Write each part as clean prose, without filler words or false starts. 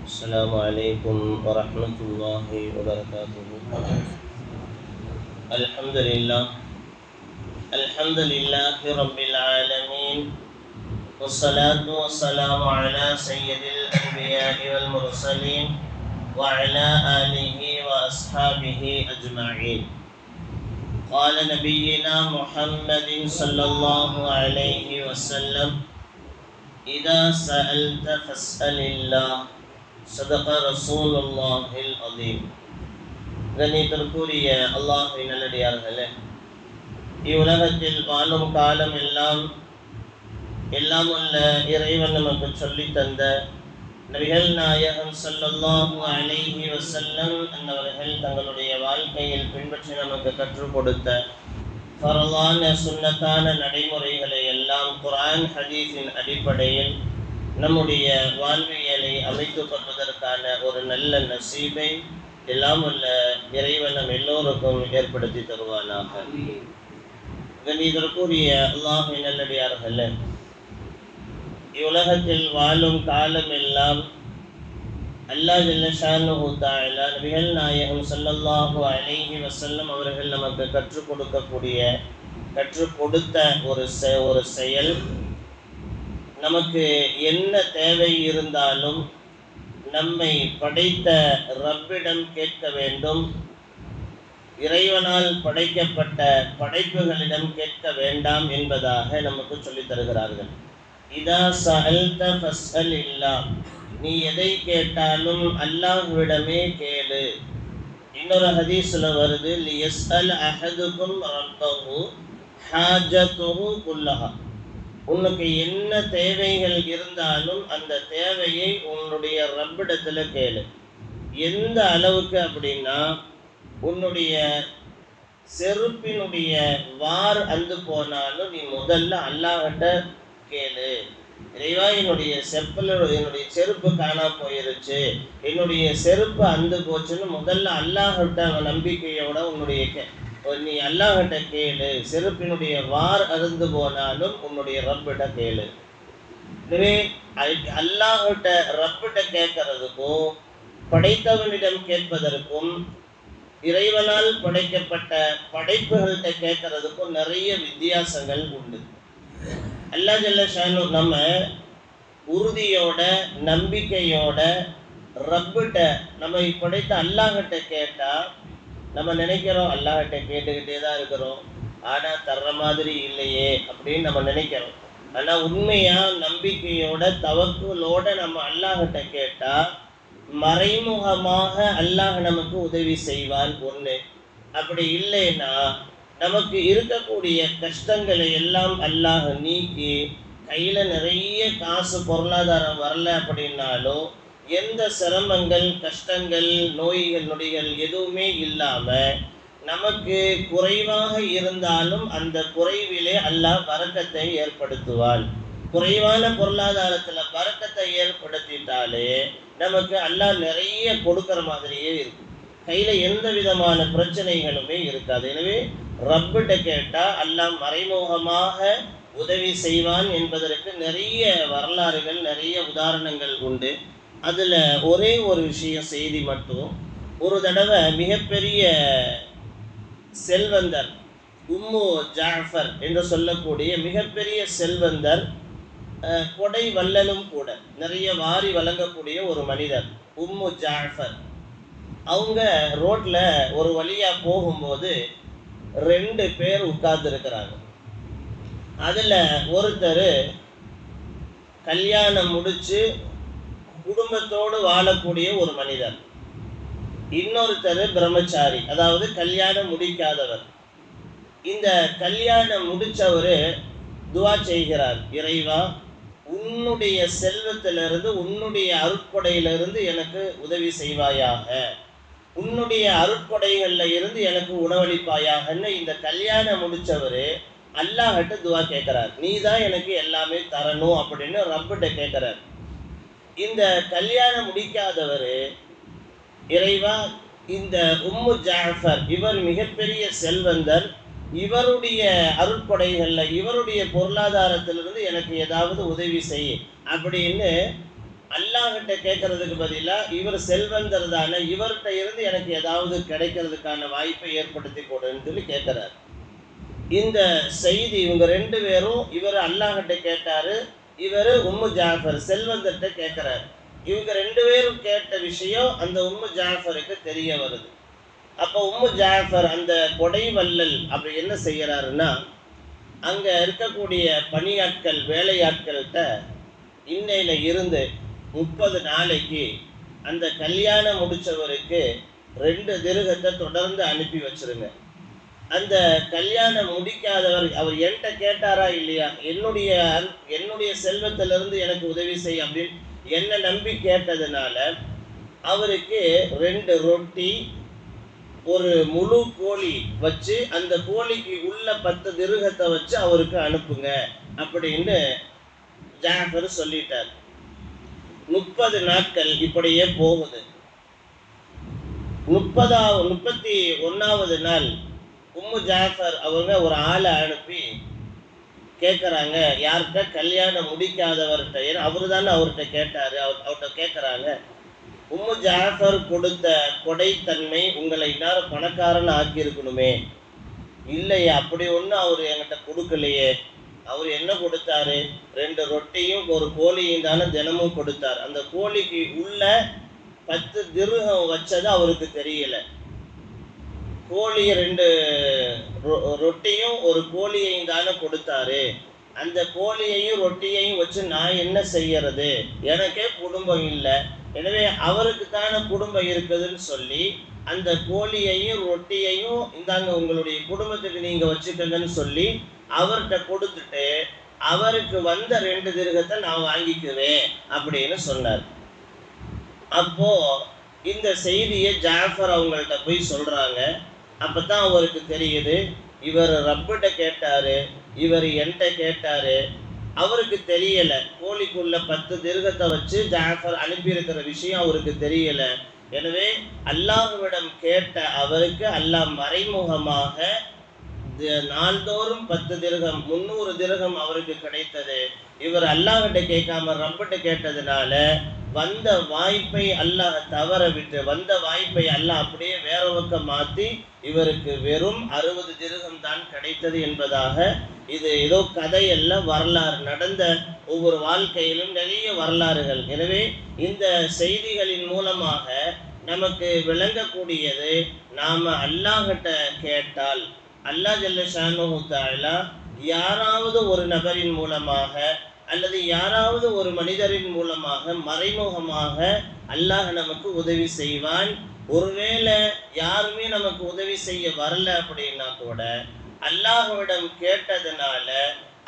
السلام عليكم ورحمة الله وبركاته. الحمد لله رب العالمين، والصلاة والسلام على سيد الأنبياء والمرسلين وعلى آله وأصحابه أجمعين. قال نبينا محمد صلى الله عليه وسلم: إذا سألت فاسأل الله. صدق رسول الله العظيم. கண்ணியத்திற்குரிய அல்லாஹ்வின் நல்லடியார்களே, இவ்வுலகத்தில் வாழும் காலம் எல்லாம் உள்ள இறைவன் நமக்கு சொல்லித் தந்த நபிகள் நாயகம் ஸல்லல்லாஹு அலைஹி வஸல்லம் அன்னவர்கள் தங்களுடைய வாழ்க்கையில் பின்பற்றி நமக்கு கற்றுக் கொடுத்த ஃபர்லான சுன்னத்தான நடைமுறைகளை எல்லாம் குர்ஆன் ஹதீஸின் அடிப்படையில் நம்முடைய வாழ்வியலை அமைத்துக் கொள்வதற்கான ஒரு நல்ல நசீபை எல்லாம் உள்ள இறைவன் நம் எல்லோருக்கும் ஏற்படுத்தி தருவானாக. கண்ணியத்திற்குரிய அல்லாஹ்வின் நல்லடியார்களே, இவ்வுலகத்தில் வாழும் காலம் எல்லாம் அல்லாஹ் ஜல்ல ஷானுஹு தஆலா நபிகள் நாயகம் ஸல்லல்லாஹு அலைஹி வஸல்லம் அவர்கள் நமக்கு கற்றுக் கொடுத்த ஒரு செயல், நமக்கு என்ன தேவை இருந்தாலும் நம்மை படைத்த ரப்பிடம் கேட்க வேண்டும், இறைவனால் படைக்கப்பட்ட படைப்புகளிடம் கேட்க வேண்டாம் என்பதாக நமக்கு சொல்லித் தருகிறார்கள். இதா சஅல்த ஃபஸ்அலில்லாஹ், நீ எதை கேட்டாலும் அல்லாஹ்விடமே கேளு. இன்னொரு ஹதீஸ்ல வருது, லியஸ்அல் அஹதுக்கும் ரப்பஹு ஹாஜத்துஹு குல்லஹா, உனக்கு என்ன தேவைகள் இருந்தாலும் அந்த தேவையை உன்னுடைய ரப்பிடத்துல கேளு. எந்த அளவுக்கு அப்படின்னா, உன்னுடைய செருப்பினுடைய வார் அந்து போனாலும் நீ முதல்ல அல்லாஹ்கிட்ட கேளு. இறைவா, என்னுடைய செருப்பு காணாம போயிருச்சு, என்னுடைய செருப்பு அந்து போச்சுன்னு முதல்ல அல்லாஹ்கிட்ட நம்பிக்கையோட நீ அல்லாஹ்கிட்ட கேளு. செருப்பினுடைய வார் அருந்து போனாலும் உன்னுடைய ரப்பிட்ட கேளு. எனவே அல்லாஹ்கிட்ட ரப்பிட்ட கேட்கறதுக்கும் படைத்தவனிடம் கேட்பதற்கும் இறைவனால் படைக்கப்பட்ட படைப்புகள்கிட்ட கேட்கறதுக்கும் நிறைய வித்தியாசங்கள் உண்டு. அல்லாஹ் ஜல்ல ஷானு நம்ம உறுதியோட நம்பிக்கையோட ரப்பிட்ட நம்ம படைத்த அல்லாஹ்கிட்ட கேட்டா, நம்ம நினைக்கிறோம் அல்லாஹ்கிட்ட கேட்டுக்கிட்டே தான் இருக்கிறோம், ஆனால் தர்ற மாதிரி இல்லையே அப்படின்னு நம்ம நினைக்கிறோம். ஆனால் உண்மையா நம்பிக்கையோட தவக்குலோட நம்ம அல்லாஹ்கிட்ட கேட்டால் மறைமுகமாக அல்லாஹ் நமக்கு உதவி செய்வான் ஒன்று. அப்படி இல்லைன்னா நமக்கு இருக்கக்கூடிய கஷ்டங்களை எல்லாம் அல்லாஹ் நீக்கி கையில் நிறைய காசு பொருளாதாரம் வரல அப்படின்னாலும் எந்த சிரமங்கள் கஷ்டங்கள் நோய்கள் நொடிகள் எதுவுமே இல்லாமல் நமக்கு குறைவாக இருந்தாலும் அந்த குறைவிலே அல்லாஹ் பரக்கத்தை ஏற்படுத்துவான். குறைவான பொருளாதாரத்தில் பரக்கத்தை ஏற்படுத்திட்டாலே நமக்கு அல்லாஹ் நிறைய கொடுக்குற மாதிரியே இருக்கும், கையில் எந்த விதமான பிரச்சனைகளுமே இருக்காது. எனவே ரப்பிட்ட கேட்டால் அல்லாஹ் மறைமுகமாக உதவி செய்வான் என்பதற்கு நிறைய வரலாறுகள் நிறைய உதாரணங்கள் உண்டு. அதில் ஒரே ஒரு செய்தி மட்டும். ஒரு தடவை மிகப்பெரிய செல்வந்தர் உம்மு ஜாஃபர் என்று சொல்லக்கூடிய மிகப்பெரிய செல்வந்தர், கொடை வள்ளலும் கூட, நிறைய வாரி வழங்கக்கூடிய ஒரு மனிதர் உம்மு ஜாஃபர். அவங்க ரோட்டில் ஒரு வழியாக போகும்போது 2 பேர் உட்கார்ந்து இருக்கிறாங்க. அதில் ஒருத்தர் கல்யாணம் முடித்து குடும்பத்தோடு வாழக்கூடிய ஒரு மனிதர், இன்னொருத்தர் பிரம்மச்சாரி, அதாவது கல்யாணம் முடிக்காதவர். இந்த கல்யாணம் முடித்தவர் துவா செய்கிறார், இறைவா, உன்னுடைய செல்வத்திலிருந்து உன்னுடைய அருட்கொடையிலிருந்து எனக்கு உதவி செய்வாயாக, உன்னுடைய அருட்கொடைகளில் இருந்து எனக்கு உணவளிப்பாயாகன்னு இந்த கல்யாணம் முடித்தவர் அல்லாஹ்கிட்ட துவா கேட்குறார். நீ தான் எனக்கு எல்லாமே தரணும் அப்படின்னு ரப்பிட்ட கேட்குறார். இந்த கல்யாணம் முடிக்காதவர், இறைவா, இந்த உம்மு ஜாஃபர் இவர் மிகப்பெரிய செல்வந்தர், இவருடைய அருட்கொடைகள்ல இவருடைய பொருளாதாரத்திலிருந்து எனக்கு ஏதாவது உதவி செய் அப்படின்னு அல்லாஹ்கிட்ட கேட்கறதுக்கு பதிலா இவர் செல்வந்தர் தானே, இவர்கிட்ட இருந்து எனக்கு ஏதாவது கிடைக்கிறதுக்கான வாய்ப்பை ஏற்படுத்தி கொடுன்னு சொல்லி கேட்கிறார். இந்த செய்தி இவங்க ரெண்டு பேரும், இவர் அல்லாஹ்கிட்ட கேட்டாரு, இவர் உம்மு ஜாஃபர் செல்வந்தர்கிட்ட கேட்கிறார். இவங்க ரெண்டு பேரும் கேட்ட விஷயம் அந்த உம்மு ஜாஃபருக்கு தெரிய வருது. அப்போ உம்மு ஜாஃபர் அந்த கொடை வள்ளல் அப்படி என்ன செய்யறாருன்னா, அங்க இருக்கக்கூடிய பணியாட்கள் வேலையாட்கள்கிட்ட இன்னையில இருந்து 30 நாளைக்கு அந்த கல்யாணம் முடிச்சவருக்கு 2 திர்ஹத்தை தொடர்ந்து அனுப்பி வச்சிருங்க. அந்த கல்யாணம் முடிக்காதவர் அவர் என்கிட்ட கேட்டாரா இல்லையா, என்னுடைய செல்வத்திலிருந்து எனக்கு உதவி செய் அப்படின்னு என்ன நம்பி கேட்டதுனால அவருக்கு 2 ரொட்டி ஒரு முழு கோழி வச்சு அந்த கோழிக்கு உள்ள 10 திர்ஹத்தை வச்சு அவருக்கு அனுப்புங்க அப்படின்னு ஜாஃபர் சொல்லிட்டார். 30 நாட்கள் இப்படியே போகுது. 31வது நாள் உம்மு ஜாஃபர் அவங்க ஒரு ஆளை அனுப்பி கேட்குறாங்க, யார்கிட்ட கல்யாணம் முடிக்காதவர்கிட்ட, ஏன்னா அவரு தானே அவர்கிட்ட கேட்டாரு, அவர்கிட்ட கேட்குறாங்க, உம்மு ஜாஃபர் கொடுத்த கொடைத்தன்மை உங்களை இன்னாரும் பணக்காரன் ஆக்கியிருக்கணுமே, இல்லையே அப்படி ஒன்றும் அவர் என்கிட்ட கொடுக்கலையே. அவர் என்ன கொடுத்தாரு, 2 ரொட்டியும் ஒரு கோழியும் தானே தினமும் கொடுத்தார். அந்த கோழிக்கு உள்ள 10 திர்ஹம் வச்சது அவருக்கு தெரியல. கோழி 2 ரொட்டியும் ஒரு கோழியையும் தானே கொடுத்தாரு. அந்த கோழியையும் ரொட்டியையும் வச்சு நான் என்ன செய்யறது, எனக்கே குடும்பம் இல்லை, எனவே அவருக்கு தானே குடும்பம் இருக்குதுன்னு சொல்லி அந்த கோழியையும் ரொட்டியையும் இந்தாங்க உங்களுடைய குடும்பத்துக்கு நீங்க வச்சுக்கங்கன்னு சொல்லி அவர்கிட்ட கொடுத்துட்டு அவருக்கு வந்த 2 திர்ஹத்தை நான் வாங்கிக்குவேன் அப்படின்னு சொன்னார். அப்போ இந்த செய்தியை ஜாஃபர் அவங்கள்ட்ட போய் சொல்றாங்க. அப்பதான் அவருக்கு தெரியுது, இவர் ரப்பிட்ட கேட்டாரு, இவர் என்கிட்ட கேட்டாரு, அவருக்கு தெரியல. கோழிக்குள்ள 10 திர்ஹத்தை வச்சு ஜாஃபர் அனுப்பியிருக்கிற விஷயம் அவருக்கு தெரியல. எனவே அல்லாஹ்விடம் கேட்ட அவருக்கு அல்லாஹ் மறைமுகமாக நாள்தோறும் 10 திர்ஹம் 300 திர்ஹம் அவருக்கு கிடைத்தது. இவர் அல்லாஹ்கிட்ட கேட்காம ரப்பிட்ட கேட்டதுனால வந்த வாய்ப்பை அல்லாஹ் தவற விட்டு, வந்த வாய்ப்பை அல்லாஹ் அப்படியே வேற பக்கம் மாற்றி இவருக்கு வெறும் 60 திர்ஹம் தான் கிடைத்தது என்பதாக. இது ஏதோ கதையல்ல, வரலாறு நடந்த ஒவ்வொரு வாழ்க்கையிலும் நிறைய வரலாறுகள். எனவே இந்த செய்திகளின் மூலமாக நமக்கு விளங்கக்கூடியது, நாம அல்லாஹ்கிட்ட கேட்டால் அல்லாஹ் ஜல்ல ஷானுஹு தஆலா யாராவது ஒரு நபரின் மூலமாக அல்லது யாராவது ஒரு மனிதரின் மூலமாக மறைமுகமாக அல்லாஹ் நமக்கு உதவி செய்வான். ஒருவேளை யாருமே நமக்கு உதவி செய்ய வரல அப்படின்னா கூட அல்லாஹ்விடம் கேட்டதுனால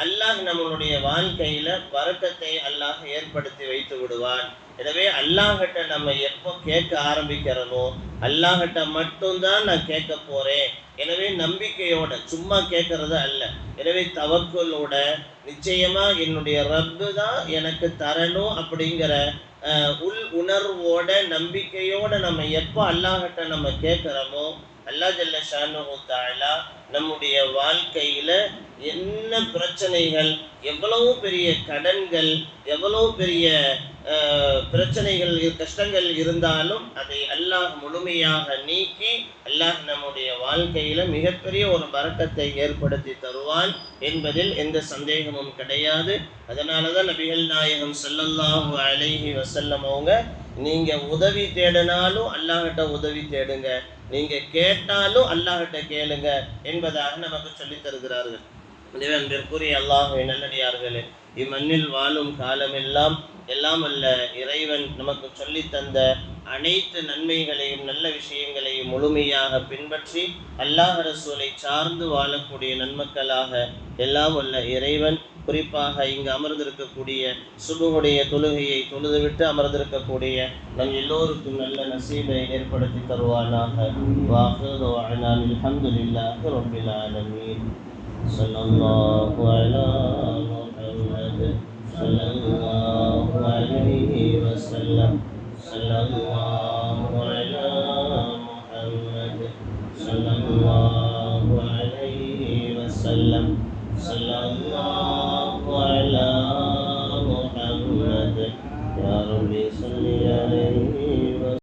அல்லாஹ் நம்மளுடைய வாழ்க்கையில பரக்கத்தை அல்லாஹ் ஏற்படுத்தி வைத்து விடுவான். எனவே அல்லாஹ்கிட்ட நம்ம எப்போ கேட்க ஆரம்பிக்கிறோமோ அல்லாஹ்கிட்ட மட்டும்தான் நான் கேட்க போறேன், எனவே நம்பிக்கையோட சும்மா கேட்கறது அல்ல, எனவே தவக்குலோட நிச்சயமா என்னுடைய ரப்பு தான் எனக்கு தரணும் அப்படிங்கிற உள் உணர்வோட நம்பிக்கையோட நம்ம எப்போ அல்லாஹ்கிட்ட நம்ம கேட்குறோமோ அல்லாஹ் ஜல்ல ஷானுஹு தஆலா நம்முடைய வாழ்க்கையில என்ன பிரச்சனைகள், எவ்வளவு பெரிய கடன்கள், எவ்வளவு பெரிய பிரச்சனைகள் கஷ்டங்கள் இருந்தாலும் அதை அல்லாஹ் முழுமையாக நீக்கி அல்லாஹ் நம்முடைய வாழ்க்கையில மிகப்பெரிய ஒரு பரக்கத்தை ஏற்படுத்தி தருவான் என்பதில் எந்த சந்தேகமும் கிடையாது. அதனாலதான் நபிகள் நாயகம் ஸல்லல்லாஹு அலைஹி வஸல்லம் அவங்க, நீங்க உதவி தேடினாலும் அல்லாஹ்கிட்ட உதவி தேடுங்க, நீங்க கேட்டாலும் அல்லாஹ்கிட்ட கேளுங்க என்பதாக நமக்கு சொல்லித் தருகிறார்கள். அன்பிற்குரிய அல்லாஹ்வின் நல்லடியார்களே, இம்மண்ணில் வாழும் காலமெல்லாம் எல்லாம் அல்ல இறைவன் நமக்கு சொல்லி தந்த அனைத்து நன்மைகளையும் நல்ல விஷயங்களையும் முழுமையாக பின்பற்றி அல்லாஹ் ரசூலை சார்ந்து வாழக்கூடிய நன்மக்களாக எல்லாம் அல்ல இறைவன் குறிப்பாக இங்கு அமர்ந்திருக்கக்கூடிய சுபுடைய தொழுகையை தொழுதுவிட்டு அமர்ந்திருக்கக்கூடிய நம் எல்லோருக்கும் நல்ல நசீபை ஏற்படுத்தி தருவானாக. வாஹிரு தஅவானா அல்ஹம்துலில்லாஹி ரப்பில் ஆலமீன். ஸல்லல்லாஹு அலா முஹம்மத் ஸல்லல்லாஹு அலைஹி வஸல்லம். ஸல்லல்லாஹு அலா முஹம்மத் ஸல்லல்லாஹு அலைஹி رب صل عليه